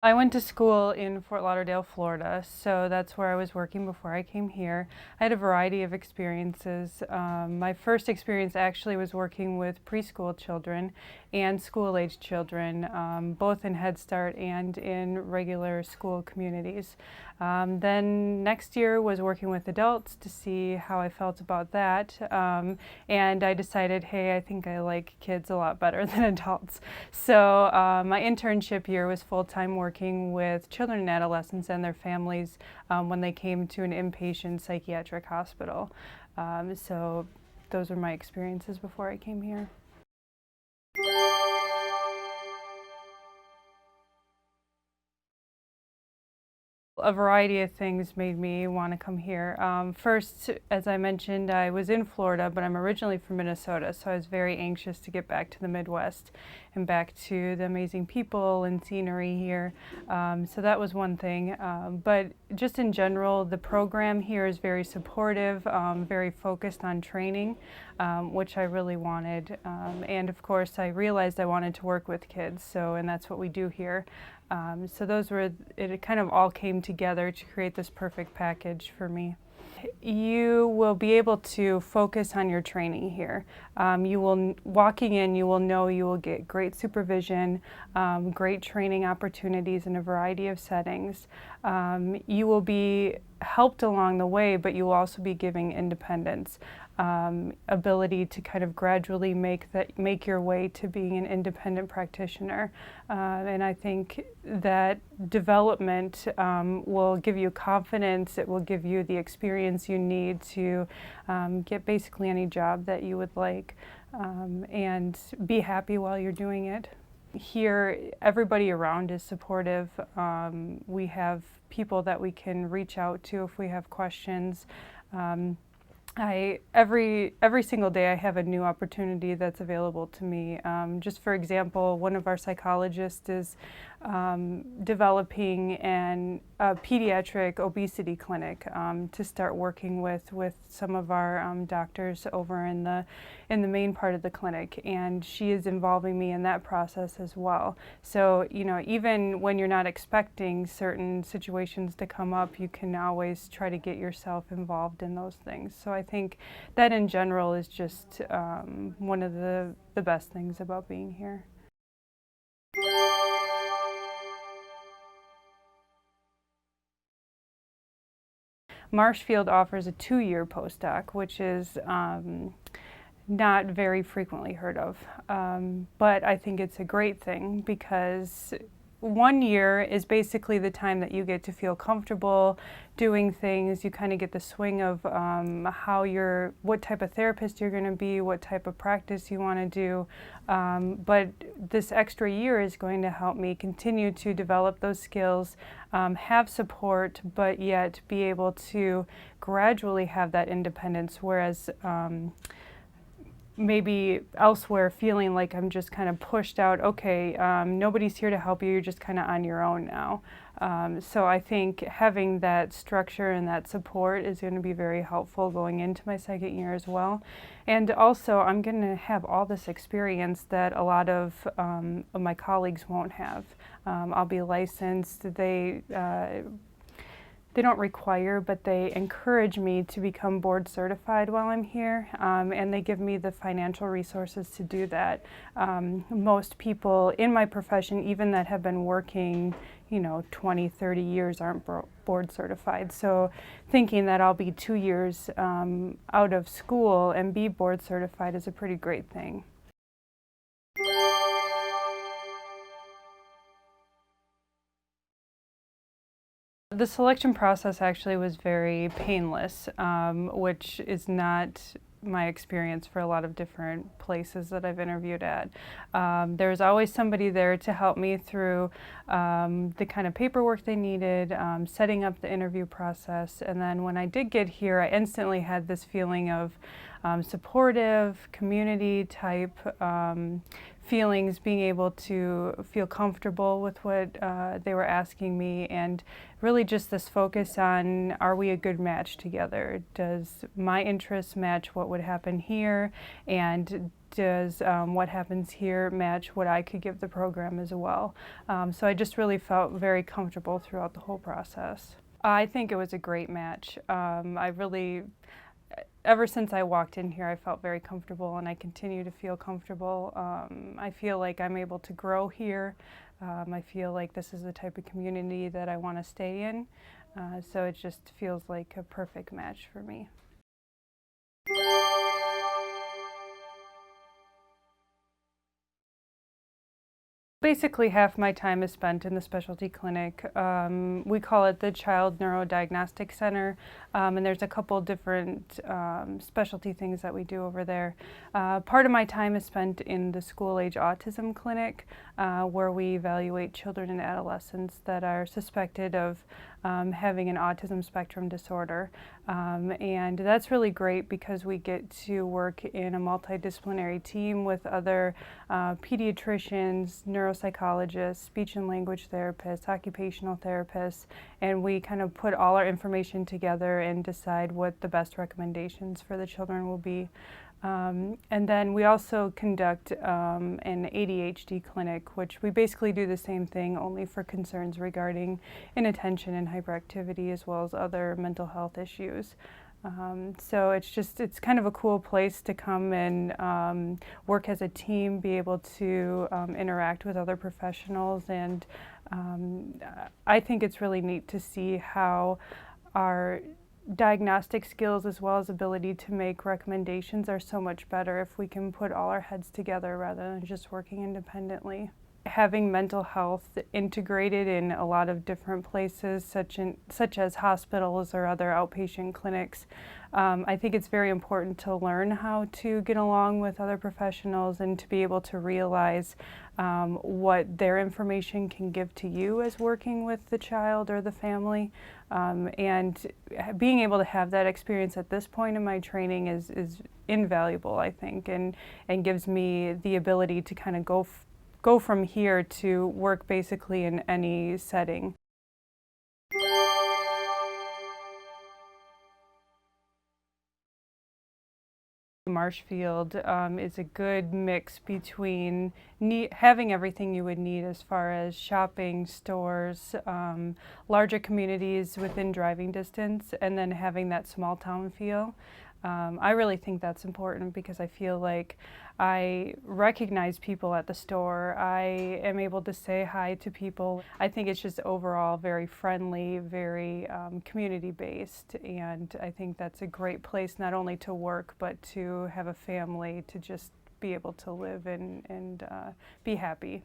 I went to school in Fort Lauderdale, Florida, so that's where I was working before I came here. I had a variety of experiences. My first experience actually was working with preschool children and school-aged children, both in Head Start and in regular school communities. Then next year was working with adults to see how I felt about that, and I decided, hey, I think I like kids a lot better than adults. So my internship year was full-time working with children and adolescents and their families when they came to an inpatient psychiatric hospital. So those were my experiences before I came here. A variety of things made me want to come here. First, as I mentioned, I was in Florida, but I'm originally from Minnesota, so I was very anxious to get back to the Midwest and back to the amazing people and scenery here. So that was one thing. But just in general, the program here is very supportive, very focused on training, which I really wanted. And of course, I realized I wanted to work with kids, and that's what we do here. So it kind of all came together to create this perfect package for me. You will be able to focus on your training here. Walking in, you will know you will get great supervision, great training opportunities in a variety of settings. You will be helped along the way, but you will also be giving independence, ability to kind of gradually make your way to being an independent practitioner. And I think that development will give you confidence. It will give you the experience you need to get basically any job that you would like, and be happy while you're doing it. Here, everybody around is supportive. We have people that we can reach out to if we have questions. Every single day I have a new opportunity that's available to me. Just for example, one of our psychologists is developing a pediatric obesity clinic to start working with some of our doctors over in the main part of the clinic, and she is involving me in that process as well. So, you know, even when you're not expecting certain situations to come up, you can always try to get yourself involved in those things. So I think that in general is just one of the best things about being here. Marshfield offers a 2-year postdoc, which is not very frequently heard of. But I think it's a great thing because 1 year is basically the time that you get to feel comfortable doing things. You kind of get the swing of what type of therapist you're going to be, what type of practice you want to do. But this extra year is going to help me continue to develop those skills, have support, but yet be able to gradually have that independence, whereas maybe elsewhere feeling like I'm just kind of pushed out, okay, nobody's here to help you, you're just kind of on your own now. So I think having that structure and that support is going to be very helpful going into my second year as well. And also I'm going to have all this experience that a lot of my colleagues won't have. I'll be licensed. They don't require, but they encourage me to become board certified while I'm here, and they give me the financial resources to do that. Most people in my profession, even that have been working, 20, 30 years, aren't board certified. So thinking that I'll be 2 years out of school and be board certified is a pretty great thing. The selection process actually was very painless, which is not my experience for a lot of different places that I've interviewed at. There's always somebody there to help me through the kind of paperwork they needed, setting up the interview process, and then when I did get here, I instantly had this feeling of supportive, community type feelings, being able to feel comfortable with what they were asking me, and really just this focus on, are we a good match together? Does my interests match what would happen here? And does what happens here match what I could give the program as well? So I just really felt very comfortable throughout the whole process. I think it was a great match. Ever since I walked in here, I felt very comfortable, and I continue to feel comfortable. I feel like I'm able to grow here. I feel like this is the type of community that I want to stay in. So it just feels like a perfect match for me. Basically, half my time is spent in the specialty clinic. We call it the Child Neurodiagnostic Center, and there's a couple different specialty things that we do over there. Part of my time is spent in the school-age autism clinic, where we evaluate children and adolescents that are suspected of having an autism spectrum disorder. And that's really great because we get to work in a multidisciplinary team with other pediatricians, neuropsychologists, speech and language therapists, occupational therapists, and we kind of put all our information together and decide what the best recommendations for the children will be. And then we also conduct an ADHD clinic, which we basically do the same thing, only for concerns regarding inattention and hyperactivity, as well as other mental health issues. So it's kind of a cool place to come and work as a team, be able to interact with other professionals, and I think it's really neat to see how our diagnostic skills as well as ability to make recommendations are so much better if we can put all our heads together rather than just working independently. Having mental health integrated in a lot of different places, such as hospitals or other outpatient clinics, I think it's very important to learn how to get along with other professionals and to be able to realize what their information can give to you as working with the child or the family. And being able to have that experience at this point in my training is invaluable, I think, and gives me the ability to kind of go from here to work basically in any setting. Marshfield is a good mix between having everything you would need as far as shopping, stores, larger communities within driving distance, and then having that small town feel. I really think that's important because I feel like I recognize people at the store. I am able to say hi to people. I think it's just overall very friendly, very community-based, and I think that's a great place not only to work but to have a family, to just be able to live and be happy.